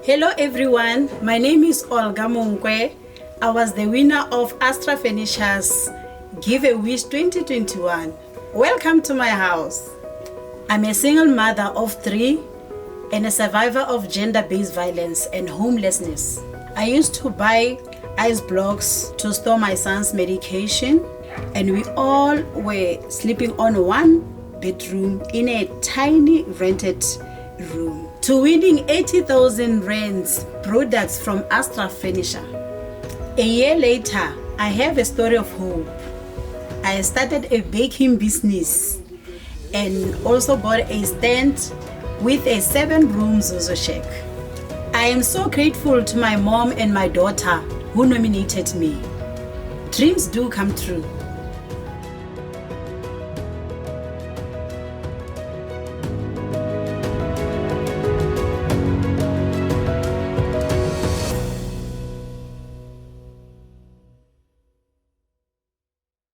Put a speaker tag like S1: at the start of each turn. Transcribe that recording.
S1: Hello everyone, my name is Olga. I was the winner of Astra Furniture's Give a Wish 2021. Welcome to my house. I'm a single mother of 3 and a survivor of gender-based violence and homelessness. I used to buy ice blocks to store my son's medication, and we all were sleeping on one bedroom in a tiny rented room. To winning 80,000 rands products from Astra Furniture. A year later, I have a story of hope. I started a baking business and also bought a stand with a 7-room Zozo Shack. I am so grateful to my mom and my daughter who nominated me. Dreams do come true.